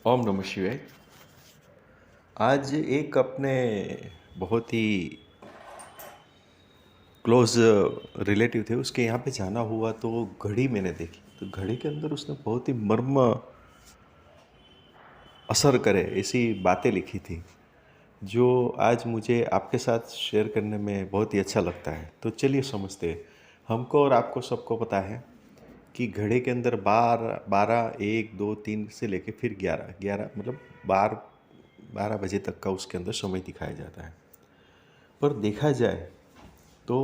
ओम नमः शिवाय। आज एक अपने बहुत ही क्लोज रिलेटिव थे, उसके यहाँ पे जाना हुआ तो वो घड़ी मैंने देखी। तो घड़ी के अंदर उसने बहुत ही मर्म असर करे ऐसी बातें लिखी थी, जो आज मुझे आपके साथ शेयर करने में बहुत ही अच्छा लगता है। तो चलिए समझते हैं। हमको और आपको सबको पता है कि घड़ी के अंदर 12 1 2 3 से लेके फिर 11 11 मतलब 12 बजे तक का उसके अंदर समय दिखाया जाता है। पर देखा जाए तो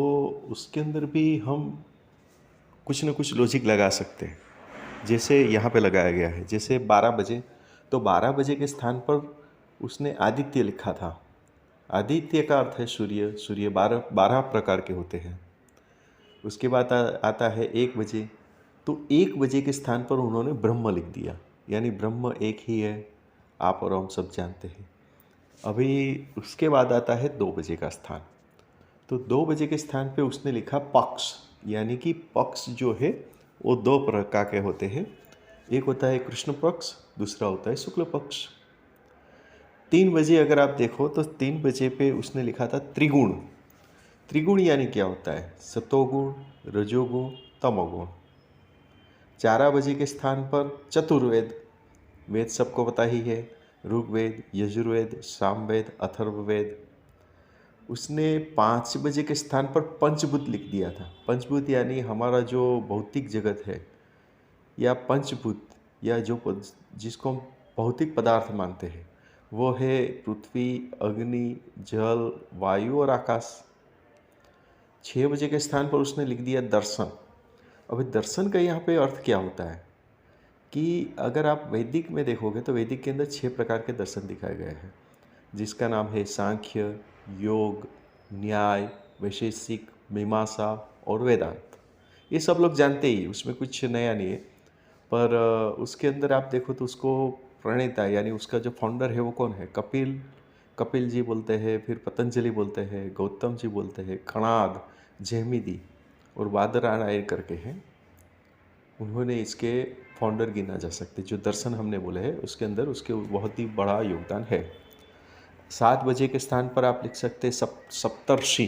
उसके अंदर भी हम कुछ न कुछ लॉजिक लगा सकते हैं। जैसे यहाँ पे लगाया गया है, जैसे 12 बजे, तो 12 बजे के स्थान पर उसने आदित्य लिखा था। आदित्य का अर्थ है सूर्य। सूर्य 12 प्रकार के होते हैं। उसके बाद आता है 1 बजे, तो 1 बजे के स्थान पर उन्होंने ब्रह्म लिख दिया, यानी ब्रह्म एक ही है, आप और हम सब जानते हैं। अभी उसके बाद आता है 2 बजे का स्थान, तो 2 बजे के स्थान पे उसने लिखा पक्ष, यानी कि पक्ष जो है वो दो प्रकार के होते हैं। एक होता है कृष्ण पक्ष, दूसरा होता है शुक्ल पक्ष। 3 बजे अगर आप देखो तो 3 बजे पे उसने लिखा था त्रिगुण। त्रिगुण यानी क्या होता है? सतोगुण, रजोगुण, तमोगुण। 4 बजे के स्थान पर चतुर्वेद। वेद सबको पता ही है, ऋग्वेद, यजुर्वेद, सामवेद, अथर्ववेद। उसने 5 बजे के स्थान पर पंचभूत लिख दिया था। पंचभूत यानी हमारा जो भौतिक जगत है, या पंचभूत, या जिसको हम भौतिक पदार्थ मानते हैं, वो है पृथ्वी, अग्नि, जल, वायु और आकाश। 6 बजे के स्थान पर उसने लिख दिया दर्शन। अभी दर्शन का यहाँ पे अर्थ क्या होता है कि अगर आप वैदिक में देखोगे तो वैदिक के अंदर 6 प्रकार के दर्शन दिखाए गए हैं, जिसका नाम है सांख्य, योग, न्याय, वैशेषिक, मीमांसा और वेदांत। ये सब लोग जानते ही, उसमें कुछ नया नहीं है। पर उसके अंदर आप देखो तो उसको प्रणेता यानी उसका जो फाउंडर है वो कौन है? कपिल। कपिल जी बोलते हैं, फिर पतंजलि बोलते हैं, गौतम जी बोलते हैं, कणाद, जैमिनी और बादरायण करके हैं। उन्होंने इसके फाउंडर गिना जा सकते। जो दर्शन हमने बोले हैं उसके अंदर उसके बहुत ही बड़ा योगदान है। 7 बजे के स्थान पर आप लिख सकते सप्तर्षि।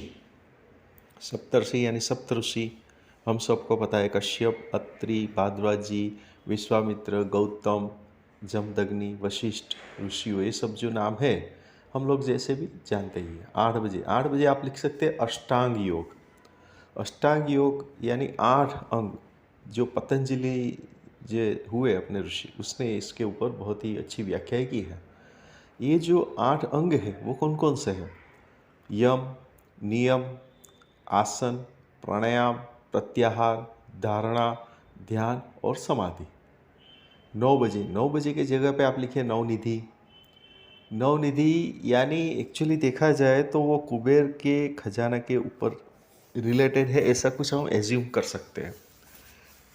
सप्तर्षि यानी सप्तऋषि। हम सबको पता है कश्यप, अत्रि, भारद्वाज जी, विश्वामित्र, गौतम, जमदग्नि, वशिष्ठ ऋषियों, ये सब जो नाम है हम लोग जैसे भी जानते ही हैं। 8 बजे आप लिख सकते हैं अष्टांग योग। अष्टांग योग यानी 8 अंग, जो पतंजलि जो हुए अपने ऋषि, उसने इसके ऊपर बहुत ही अच्छी व्याख्या की है। ये जो 8 अंग है वो कौन कौन से हैं? यम, नियम, आसन, प्राणायाम, प्रत्याहार, धारणा, ध्यान और समाधि। 9 बजे की जगह पे आप लिखिए नवनिधि। नवनिधि यानी एक्चुअली देखा जाए तो वो कुबेर के खजाना के ऊपर रिलेटेड है, ऐसा कुछ हम एज्यूम कर सकते हैं।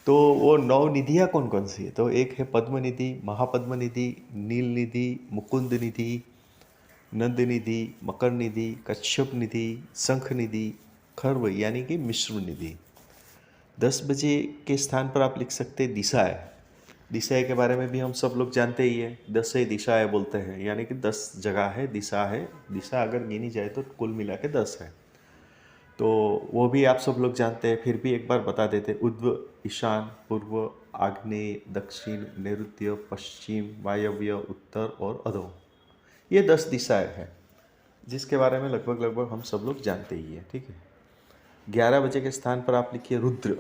तो वो नवनिधियाँ कौन कौन सी है? तो एक है पद्म निधि, महापद्म निधि, नील निधि, मुकुंद निधि, नंद निधि, मकर निधि, कश्यप निधि, शंख निधि, खर्व यानी कि मिश्र निधि। 10 बजे के स्थान पर आप लिख सकते हैं दिशाएं। दिशाएं के बारे में भी हम सब लोग जानते ही है, 10 दिशाएं बोलते हैं, यानी कि 10 जगह है, दिशा है। दिशा अगर गिनी जाए तो कुल मिला के 10 है। तो वो भी आप सब लोग जानते हैं, फिर भी एक बार बता देते। उद्व, ईशान, पूर्व, आग्नेय, दक्षिण, नैऋत्य, पश्चिम, वायव्य, उत्तर और अधो। ये 10 दिशाएं हैं, जिसके बारे में लगभग लगभग हम सब लोग जानते ही हैं। ठीक है। 11 बजे के स्थान पर आप लिखिए रुद्र।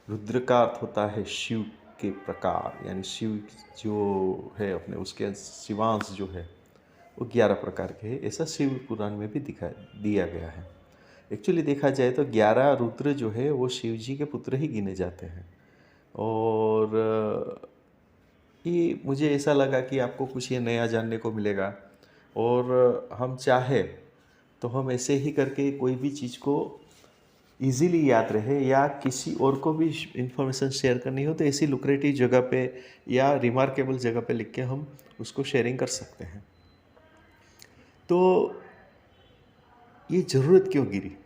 रुद्र का अर्थ होता है शिव के प्रकार, यानी शिव जो है अपने उसके शिवांश जो है वो 11 प्रकार के हैं, ऐसा शिव पुराण में भी दिया गया है। एक्चुअली देखा जाए तो 11 रुद्र जो है वो शिव जी के पुत्र ही गिने जाते हैं। और ये मुझे ऐसा लगा कि आपको कुछ ये नया जानने को मिलेगा, और हम चाहे तो हम ऐसे ही करके कोई भी चीज़ को इजीली याद रहे, या किसी और को भी इंफॉर्मेशन शेयर करनी हो तो ऐसी लुक्रेटिव जगह पे या रिमार्केबल जगह पे लिख के हम उसको शेयरिंग कर सकते हैं। तो ये ज़रूरत क्यों गिरी?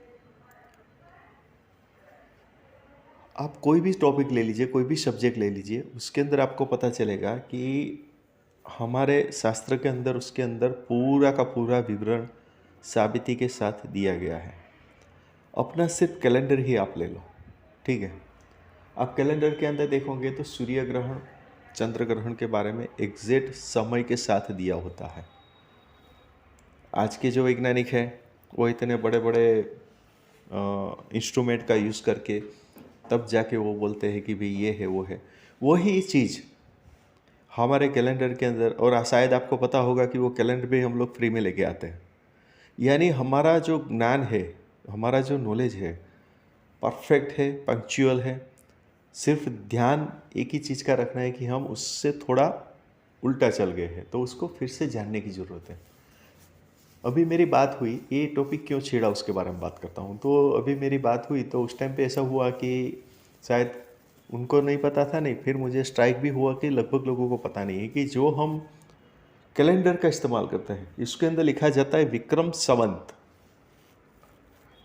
आप कोई भी टॉपिक ले लीजिए, कोई भी सब्जेक्ट ले लीजिए, उसके अंदर आपको पता चलेगा कि हमारे शास्त्र के अंदर उसके अंदर पूरा का पूरा विवरण साबिती के साथ दिया गया है। अपना सिर्फ कैलेंडर ही आप ले लो, ठीक है। आप कैलेंडर के अंदर देखोगे तो सूर्य ग्रहण, चंद्र ग्रहण के बारे में एग्जैक्ट समय के साथ दिया होता है। आज के जो वैज्ञानिक हैं वो इतने बड़े बड़े इंस्ट्रूमेंट का यूज़ करके तब जाके वो बोलते हैं कि भाई ये है वो है। वही चीज़ हमारे कैलेंडर के अंदर, और शायद आपको पता होगा कि वो कैलेंडर भी हम लोग फ्री में लेके आते हैं। यानी हमारा जो ज्ञान है, हमारा जो नॉलेज है, परफेक्ट है, पंक्चुअल है। सिर्फ ध्यान एक ही चीज़ का रखना है कि हम उससे थोड़ा उल्टा चल गए हैं, तो उसको फिर से जानने की ज़रूरत है। अभी मेरी बात हुई, ये टॉपिक क्यों छेड़ा उसके बारे में बात करता हूँ। तो अभी मेरी बात हुई तो उस टाइम पे ऐसा हुआ कि शायद उनको नहीं पता था, नहीं फिर मुझे स्ट्राइक भी हुआ कि लगभग लोगों को पता नहीं है कि जो हम कैलेंडर का इस्तेमाल करते हैं इसके अंदर लिखा जाता है विक्रम संवत।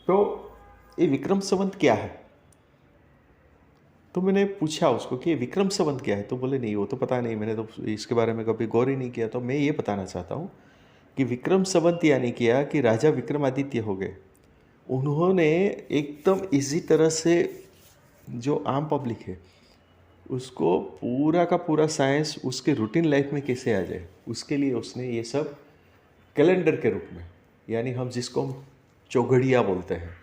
तो ये विक्रम संवत क्या है? तो मैंने पूछा उसको कि विक्रम संवत क्या है, तो बोले नहीं वो तो पता नहीं, मैंने तो इसके बारे में कभी गौर ही नहीं किया। तो मैं ये बताना चाहता हूँ कि विक्रम संवत यानी किया कि राजा विक्रमादित्य हो गए, उन्होंने एकदम इसी तरह से जो आम पब्लिक है उसको पूरा का पूरा साइंस उसके रूटीन लाइफ में कैसे आ जाए, उसके लिए उसने ये सब कैलेंडर के रूप में, यानी हम जिसको हम चौघड़िया बोलते हैं,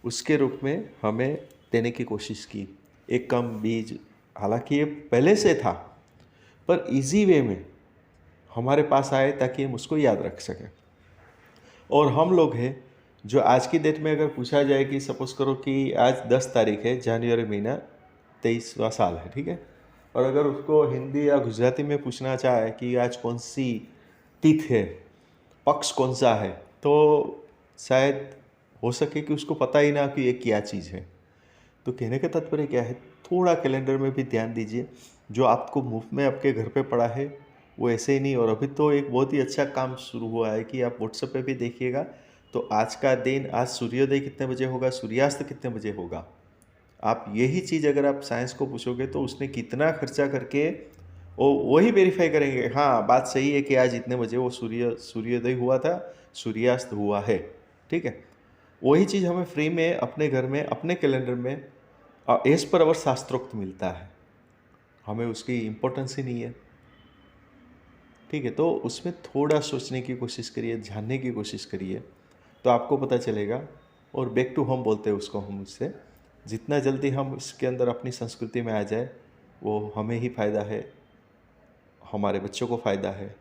उसके रूप में हमें देने की कोशिश की। एक कम बीज, हालांकि ये पहले से था पर इजी वे में हमारे पास आए ताकि हम उसको याद रख सकें। और हम लोग हैं जो आज की डेट में अगर पूछा जाए कि सपोज करो कि आज 10 तारीख है, जनवरी महीना 23वां साल है, ठीक है। और अगर उसको हिंदी या गुजराती में पूछना चाहे कि आज कौन सी तिथि है, पक्ष कौन सा है, तो शायद हो सके कि उसको पता ही ना कि ये क्या चीज़ है। तो कहने का तात्पर्य क्या है, थोड़ा कैलेंडर में भी ध्यान दीजिए। जो आपको मुफ्त में आपके घर पे पड़ा है वो ऐसे ही नहीं। और अभी तो एक बहुत ही अच्छा काम शुरू हुआ है कि आप व्हाट्सएप पे भी देखिएगा तो आज का दिन, आज सूर्योदय कितने बजे होगा, सूर्यास्त कितने बजे होगा। आप यही चीज़ अगर आप साइंस को पूछोगे तो उसने कितना खर्चा करके वो वही वेरीफाई करेंगे, हाँ बात सही है कि आज इतने बजे वो सूर्योदय हुआ था, सूर्यास्त हुआ है, ठीक है। वही चीज़ हमें फ्री में अपने घर में अपने कैलेंडर में एज पर आवर शास्त्रोक्त मिलता है। हमें उसकी इम्पोर्टेंस ही नहीं है, ठीक है। तो उसमें थोड़ा सोचने की कोशिश करिए, जानने की कोशिश करिए, तो आपको पता चलेगा। और बैक टू होम बोलते हैं उसको हम, उससे जितना जल्दी हम इसके अंदर अपनी संस्कृति में आ जाए वो हमें ही फ़ायदा है, हमारे बच्चों को फ़ायदा है।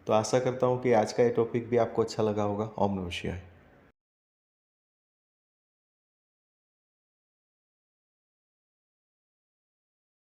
तो आशा करता हूँ कि आज का ये टॉपिक भी आपको अच्छा लगा होगा। ओम नमः शिवाय।